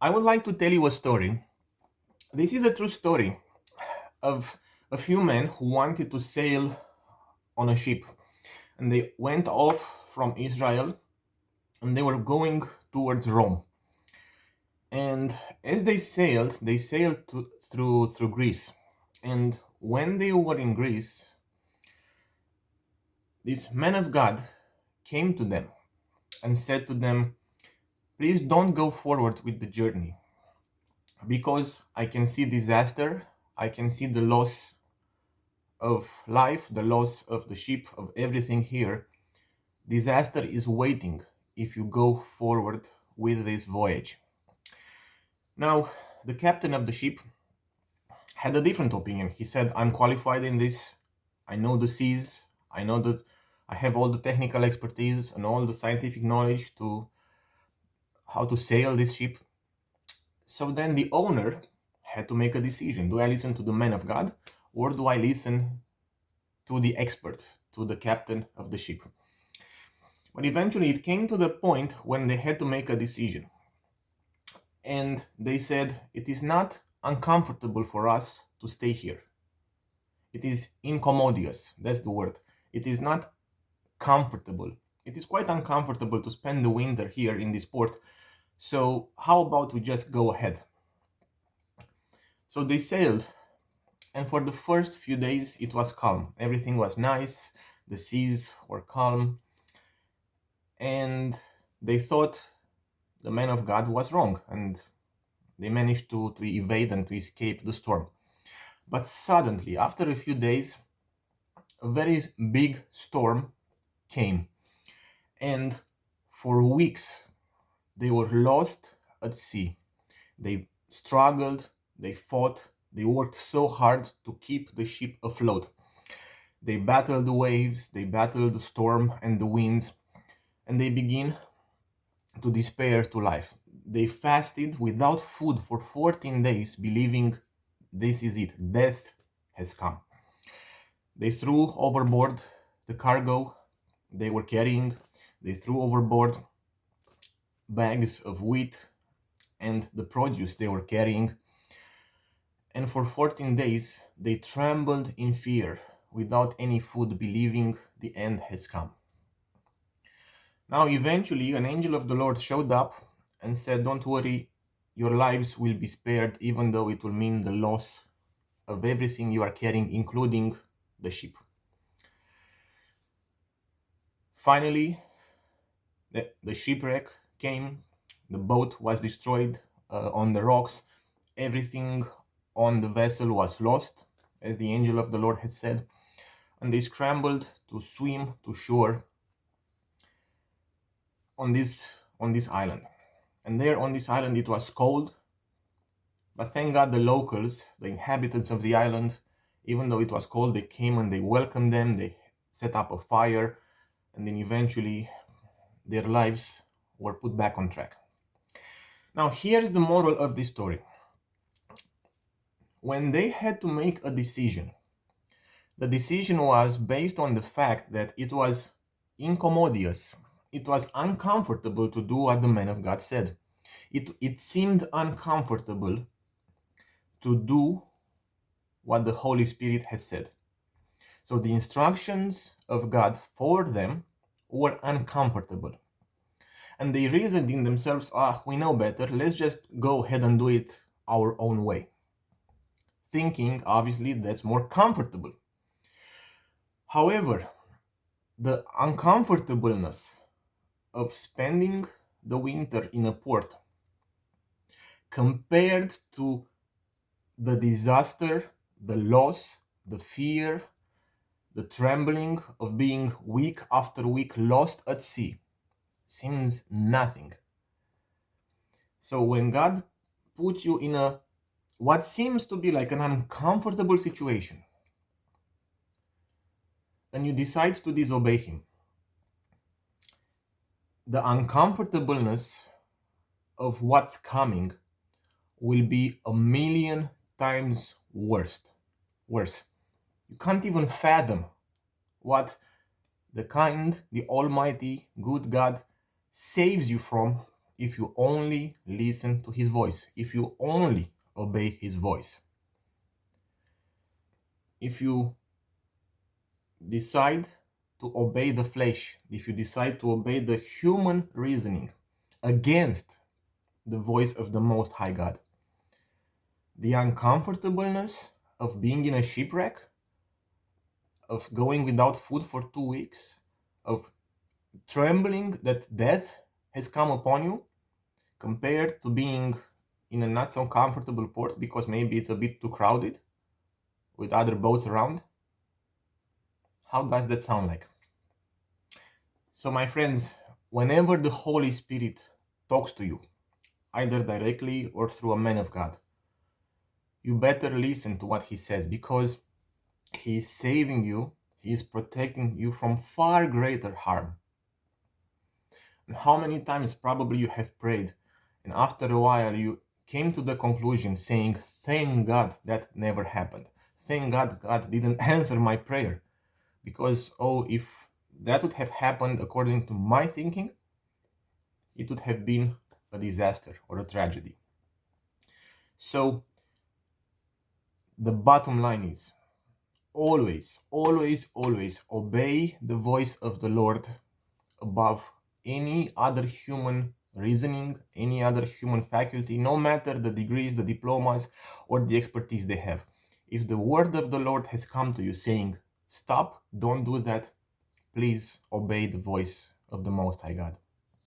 I would like to tell you a story. This is a true story of a few men who wanted to sail on a ship, and they went off from Israel and they were going towards Rome. And as they sailed through Greece. And when they were in Greece, this man of God came to them and said to them, "Please don't go forward with the journey because I can see disaster, I can see the loss of life, the loss of the ship, of everything here. Disaster is waiting if you go forward with this voyage." Now, the captain of the ship had a different opinion. He said, "I'm qualified in this. I know the seas. I know that I have all the technical expertise and all the scientific knowledge to how to sail this ship." So then the owner had to make a decision. Do I listen to the man of God or do I listen to the expert, to the captain of the ship? But eventually it came to the point when they had to make a decision. And they said, "It is not uncomfortable for us to stay here. It is incommodious." That's the word. It is not comfortable. It is quite uncomfortable to spend the winter here in this port. So how about we just go ahead? So they sailed, and for the first few days it was calm. Everything was nice. The seas were calm. And they thought the man of God was wrong, and they managed to evade and to escape the storm. But suddenly, after a few days, a very big storm came, and for weeks they were lost at sea. They struggled, they fought, they worked so hard to keep the ship afloat. They battled the waves, they battled the storm and the winds, and they begin to despair to life. They fasted without food for 14 days, believing this is it, death has come. They threw overboard the cargo they were carrying. They threw overboard bags of wheat and the produce they were carrying. And for 14 days, they trembled in fear, without any food, believing the end has come. Now, eventually, an angel of the Lord showed up and said, "Don't worry, your lives will be spared, even though it will mean the loss of everything you are carrying, including the ship." Finally, the shipwreck came, the boat was destroyed on the rocks, everything on the vessel was lost, as the angel of the Lord had said, and they scrambled to swim to shore on this island. And there on this island it was cold, but thank God the locals, the inhabitants of the island, even though it was cold, they came and they welcomed them, they set up a fire, and then eventually their lives were put back on track. Now, here's the moral of this story. When they had to make a decision, the decision was based on the fact that it was incommodious. It was uncomfortable to do what the man of God said. It seemed uncomfortable to do what the Holy Spirit had said. So the instructions of God for them were uncomfortable. And they reasoned in themselves, we know better, let's just go ahead and do it our own way. Thinking, obviously, that's more comfortable. However, the uncomfortableness of spending the winter in a port compared to the disaster, the loss, the fear, the trembling of being week after week lost at sea seems nothing. So when God puts you in what seems to be like an uncomfortable situation, and you decide to disobey Him, the uncomfortableness of what's coming will be a million times worse. You can't even fathom what the almighty, good God saves you from if you only listen to his voice, if you only obey his voice. If you decide to obey the flesh, if you decide to obey the human reasoning against the voice of the Most High God, the uncomfortableness of being in a shipwreck, of going without food for 2 weeks, of trembling that death has come upon you, compared to being in a not so comfortable port because maybe it's a bit too crowded with other boats around. How does that sound like? So, my friends, whenever the Holy Spirit talks to you, either directly or through a man of God, you better listen to what he says, because he is saving you, he is protecting you from far greater harm. And how many times probably you have prayed, and after a while you came to the conclusion saying, thank God that never happened. Thank God God didn't answer my prayer. Because, if that would have happened according to my thinking, it would have been a disaster or a tragedy. So the bottom line is, always, always, always obey the voice of the Lord above any other human reasoning, any other human faculty, no matter the degrees, the diplomas, or the expertise they have. If the word of the Lord has come to you saying, stop, don't do that, please obey the voice of the Most High God.